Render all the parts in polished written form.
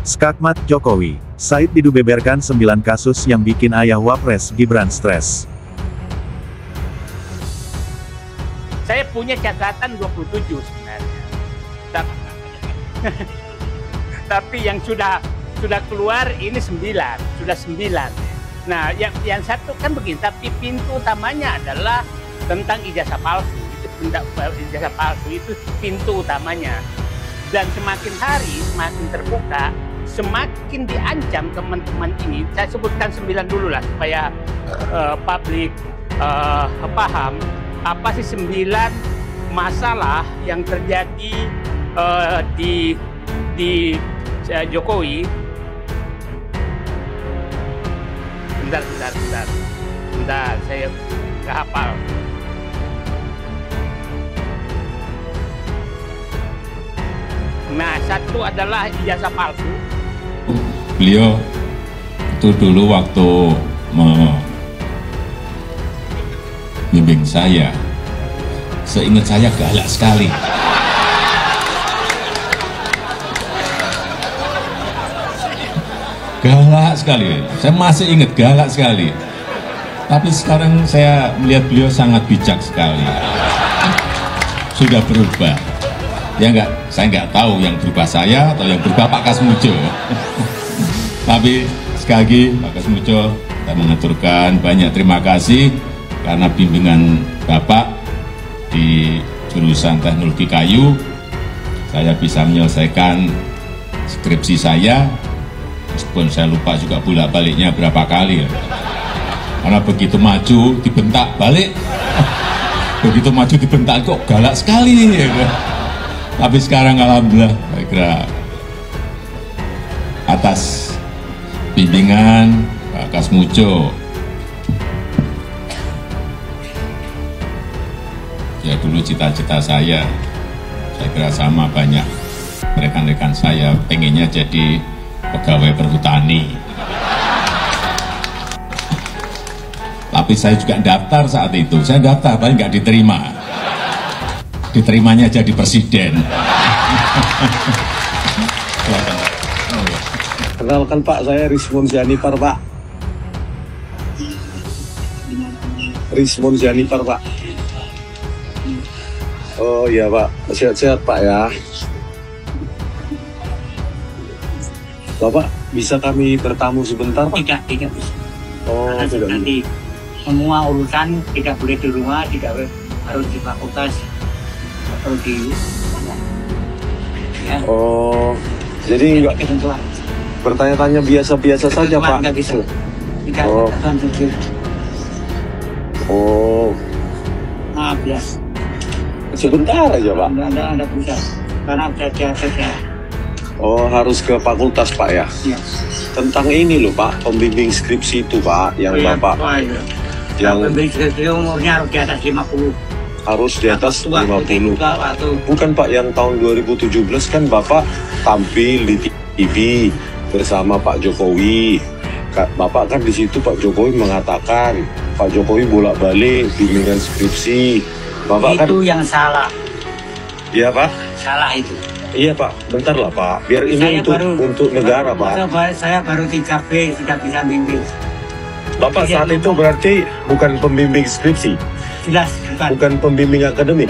Skakmat Jokowi, Said Didu beberkan 9 kasus yang bikin ayah Wapres Gibran stres. Saya punya catatan 27 sebenarnya. Tapi yang sudah keluar ini 9, sudah 9. Nah, yang satu kan begini, tapi pintu utamanya adalah tentang ijazah palsu. Ijazah palsu itu pintu utamanya. Dan semakin hari semakin terbuka, semakin diancam teman-teman ini. Saya sebutkan 9 dulu lah supaya publik paham apa sih 9 masalah yang terjadi di Jokowi. Bentar, saya nggak hafal. Nah, satu adalah ijazah palsu. Beliau itu dulu waktu membimbing saya, seingat saya galak sekali. Galak sekali, saya masih ingat galak sekali. Tapi sekarang saya melihat beliau sangat bijak sekali. Sudah berubah. Ya enggak, saya nggak tahu yang berubah saya atau yang berubah Pak Kasmujo. Tapi sekali lagi Pak Kasmujo, saya mengaturkan banyak terima kasih karena bimbingan Bapak di jurusan teknologi kayu, saya bisa menyelesaikan skripsi saya, meskipun saya lupa juga bolak-baliknya berapa kali. Karena begitu maju dibentak balik, begitu maju dibentak kok galak sekali. Tapi sekarang alhamdulillah, saya kira atas bimbingan Pak Kasmujo, ya dulu cita-cita saya kira sama banyak rekan-rekan saya, pengennya jadi pegawai perhutani. Tapi saya juga daftar saat itu, saya daftar tapi nggak diterima. Diterimanya jadi presiden. Kenalkan Pak, saya Rismon Janipar Pak. Rismon Janipar Pak. Oh iya Pak, sehat-sehat Pak ya. Bapak, bisa kami bertamu sebentar Pak? Tidak. Oh, karena tidak. nanti semua urusan tidak boleh di rumah, tidak harus di fakultas atau di ya. Oh, jadi enggak ketentuan. bertanya-tanya biasa-biasa saja Pak? Enggak bisa. Tidak Oh. ketentuan tujuh. Oh, Maaf ya. sebentar aja Pak. Anda bisa. Karena saya. Oh, harus ke fakultas Pak ya? Ya. Tentang ini loh Pak, pembimbing skripsi itu Pak, yang Bapak yang Pembimbing skripsi umurnya harus di atas 50. harus di atas Tua, 50. atau Bukan Pak, yang tahun 2017 kan Bapak tampil di TV bersama Pak Jokowi. Bapak kan di situ Pak Jokowi mengatakan Pak Jokowi bolak-balik bimbingan skripsi. Bapak itu kan yang salah. iya Pak? Salah itu. Iya Pak, bentar lah Pak. Biar ini Saya untuk negara Pak. Saya baru 3B sudah bisa bimbing. Bapak saat itu berarti bukan pembimbing skripsi, Jelas bukan. bukan pembimbing akademik.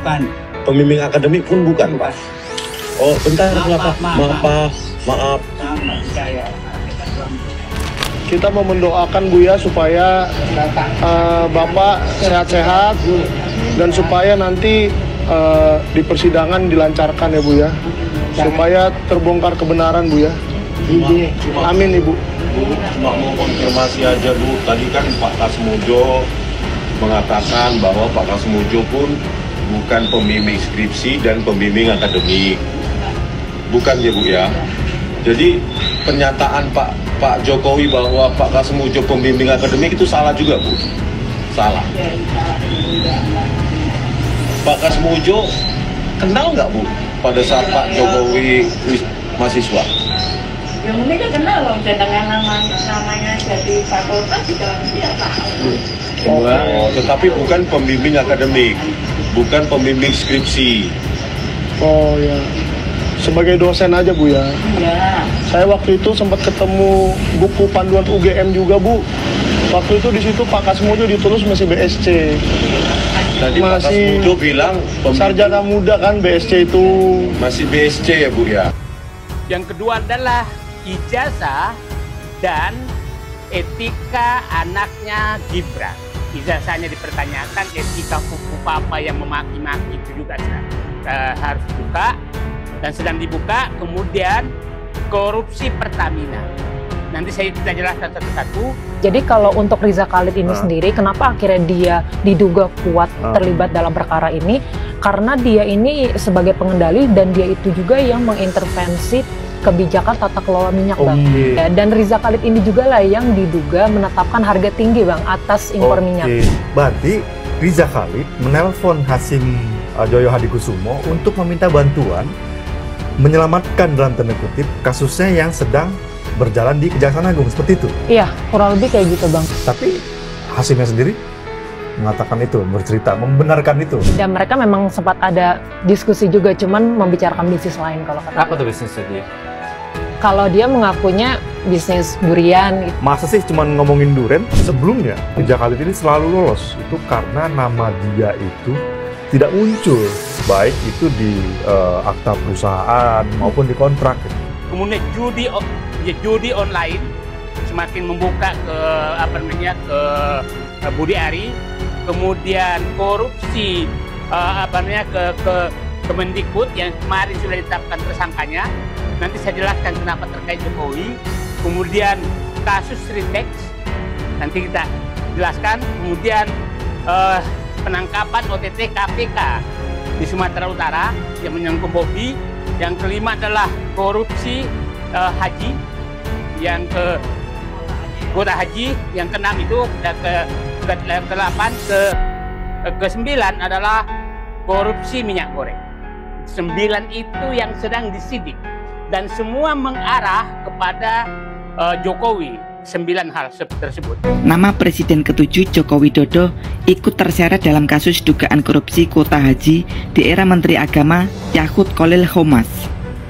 Bukan. Pembimbing akademik pun bukan Pak. Oh bentar lah Pak. Maaf. Sama saya. Kita mau mendoakan Buya supaya Bapak sehat-sehat dan supaya nanti di persidangan dilancarkan ya Bu ya, supaya terbongkar kebenaran Bu ya. Amin Ibu. Cuma mau konfirmasi aja Bu, tadi kan Pak Kasmujo mengatakan bahwa Pak Kasmujo pun bukan pembimbing skripsi dan pembimbing akademik. Bukan ya Bu ya. Jadi pernyataan Pak Jokowi bahwa Pak Kasmujo pembimbing akademik itu salah juga Bu. Salah. Pak Kasmujo kenal nggak Bu pada saat Pak Jokowi mahasiswa? Yang ini kan kenal loh, dengan namanya jadi fakultas juga dia tahu. Oh, tetapi bukan pembimbing akademik, bukan pembimbing skripsi. Oh ya. sebagai dosen aja Bu ya. Iya. Saya waktu itu sempat ketemu buku panduan UGM juga Bu. Waktu itu di situ Pak Kasmujo ditulis masih BSC. Tadi Pak Masih Kasmujo bilang sarjana muda kan BSC itu. masih BSC ya Bu ya. Yang kedua adalah ijazah dan etika anaknya Gibran. Ijazahnya dipertanyakan, etika kuku papa yang memaki-maki itu juga harus dibuka dan sedang dibuka. Kemudian korupsi Pertamina. Nanti saya bisa jelaskan satu-satu. Jadi kalau untuk Riza Khalid ini sendiri, kenapa akhirnya dia diduga kuat terlibat dalam perkara ini? Karena dia ini sebagai pengendali dan dia itu juga yang mengintervensi kebijakan tata kelola minyak, Bang. Ya, dan Riza Khalid ini juga lah yang diduga menetapkan harga tinggi, Bang, atas impor minyak. Berarti Riza Khalid menelpon Hasim Joyo Hadikusumo untuk meminta bantuan menyelamatkan dalam tanda kutip kasusnya yang sedang berjalan di Kejaksaan Agung, seperti itu? Iya, kurang lebih kayak gitu, Bang. Tapi Hasimnya sendiri mengatakan itu, bercerita, membenarkan itu. Dan mereka memang sempat ada diskusi juga, cuman membicarakan bisnis lain kalau kata. Apa tuh bisnisnya dia? Kalau dia mengakunya bisnis durian gitu. Masa sih cuma ngomongin durian? Sebelumnya, Riza Khalid ini selalu lolos. Itu karena nama dia itu tidak muncul, baik itu di akta perusahaan maupun di kontrak. Kemudian judi online semakin membuka ke ke Budi Ari. Kemudian korupsi ke Kemendikbud yang kemarin sudah ditetapkan tersangkanya. Nanti saya jelaskan kenapa terkait Jokowi. Kemudian kasus Rintex nanti kita jelaskan. Kemudian penangkapan OTT KPK di Sumatera Utara yang menyangkut Bobi. Yang kelima adalah korupsi haji, yang ke kuota haji, yang keenam itu ke-8, ke-9 adalah korupsi minyak goreng. 9 itu yang sedang disidik dan semua mengarah kepada Jokowi. 9 hal tersebut. Nama Presiden ke-7 Joko Widodo ikut terseret dalam kasus dugaan korupsi kuota haji di era Menteri Agama Yaqut Khalil Qomas.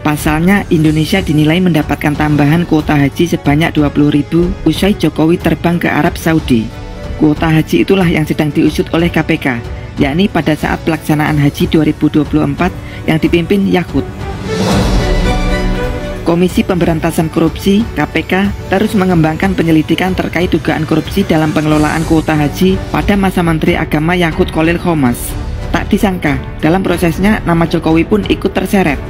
Pasalnya, Indonesia dinilai mendapatkan tambahan kuota haji sebanyak 20.000 usai Jokowi terbang ke Arab Saudi. Kuota haji itulah yang sedang diusut oleh KPK, yakni pada saat pelaksanaan haji 2024 yang dipimpin Yaqut. Komisi Pemberantasan Korupsi (KPK) terus mengembangkan penyelidikan terkait dugaan korupsi dalam pengelolaan kuota haji pada masa Menteri Agama Yaqut Khalil Qomas. Tak disangka, dalam prosesnya nama Jokowi pun ikut terseret.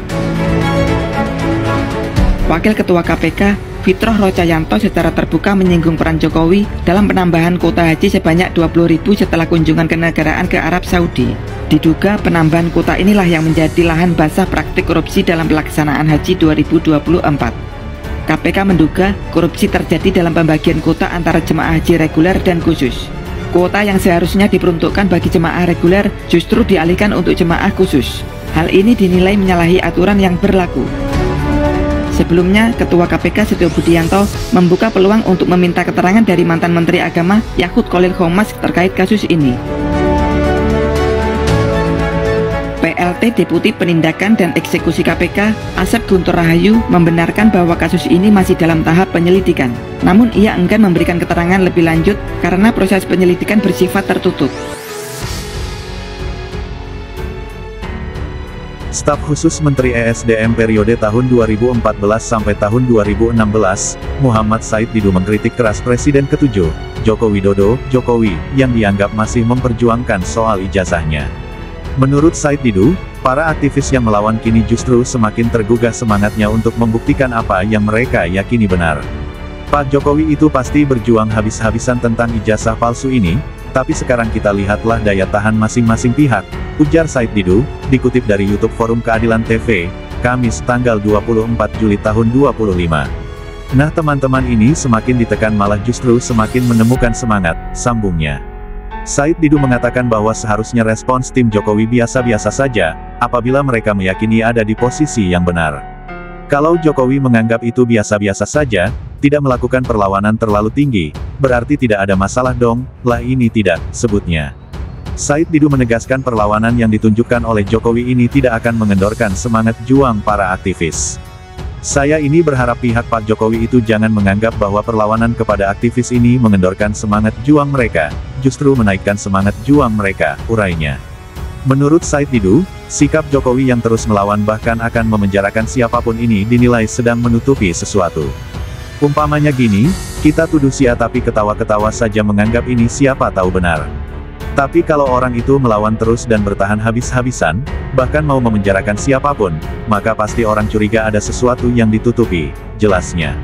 Wakil Ketua KPK, Fitroh Rocayanto secara terbuka menyinggung peran Jokowi dalam penambahan kuota haji sebanyak 20.000 setelah kunjungan kenegaraan ke Arab Saudi. Diduga penambahan kuota inilah yang menjadi lahan basah praktik korupsi dalam pelaksanaan haji 2024. KPK menduga korupsi terjadi dalam pembagian kuota antara jemaah haji reguler dan khusus. Kuota yang seharusnya diperuntukkan bagi jemaah reguler justru dialihkan untuk jemaah khusus. Hal ini dinilai menyalahi aturan yang berlaku. Sebelumnya, Ketua KPK Setio Budianto membuka peluang untuk meminta keterangan dari mantan Menteri Agama Yaqut Khalil Qomas terkait kasus ini. PLT Deputi Penindakan dan Eksekusi KPK Asep Guntur Rahayu membenarkan bahwa kasus ini masih dalam tahap penyelidikan. Namun ia enggan memberikan keterangan lebih lanjut karena proses penyelidikan bersifat tertutup. Staf khusus Menteri ESDM periode tahun 2014 sampai tahun 2016, Muhammad Said Didu mengkritik keras Presiden ke-7, Joko Widodo, Jokowi, yang dianggap masih memperjuangkan soal ijazahnya. Menurut Said Didu, para aktivis yang melawan kini justru semakin tergugah semangatnya untuk membuktikan apa yang mereka yakini benar. Pak Jokowi itu pasti berjuang habis-habisan tentang ijazah palsu ini, tapi sekarang kita lihatlah daya tahan masing-masing pihak, ujar Said Didu, dikutip dari YouTube Forum Keadilan TV, Kamis tanggal 24 Juli tahun 2025. Nah teman-teman ini semakin ditekan malah justru semakin menemukan semangat, sambungnya. Said Didu mengatakan bahwa seharusnya respons tim Jokowi biasa-biasa saja, apabila mereka meyakini ada di posisi yang benar. Kalau Jokowi menganggap itu biasa-biasa saja, tidak melakukan perlawanan terlalu tinggi, berarti tidak ada masalah dong, lah ini tidak, sebutnya. Said Didu menegaskan perlawanan yang ditunjukkan oleh Jokowi ini tidak akan mengendorkan semangat juang para aktivis. Saya ini berharap pihak Pak Jokowi itu jangan menganggap bahwa perlawanan kepada aktivis ini mengendorkan semangat juang mereka, justru menaikkan semangat juang mereka, urainya. Menurut Said Didu, sikap Jokowi yang terus melawan bahkan akan memenjarakan siapapun ini dinilai sedang menutupi sesuatu. Umpamanya gini, kita tuduh si A tapi ketawa-ketawa saja menganggap ini siapa tahu benar. Tapi kalau orang itu melawan terus dan bertahan habis-habisan, bahkan mau memenjarakan siapapun, maka pasti orang curiga ada sesuatu yang ditutupi, jelasnya.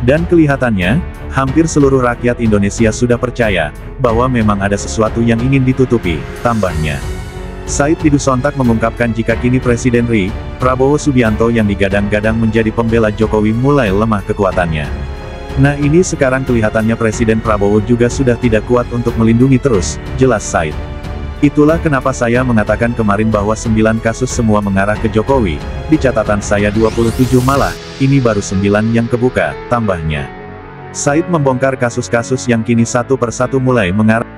Dan kelihatannya, hampir seluruh rakyat Indonesia sudah percaya, bahwa memang ada sesuatu yang ingin ditutupi, tambahnya. Said Didu sontak mengungkapkan jika kini Presiden RI, Prabowo Subianto yang digadang-gadang menjadi pembela Jokowi mulai lemah kekuatannya. Nah ini sekarang kelihatannya Presiden Prabowo juga sudah tidak kuat untuk melindungi terus, jelas Said. Itulah kenapa saya mengatakan kemarin bahwa 9 kasus semua mengarah ke Jokowi, di catatan saya 27 malah, ini baru 9 yang kebuka, tambahnya. Said membongkar kasus-kasus yang kini satu persatu mulai mengarah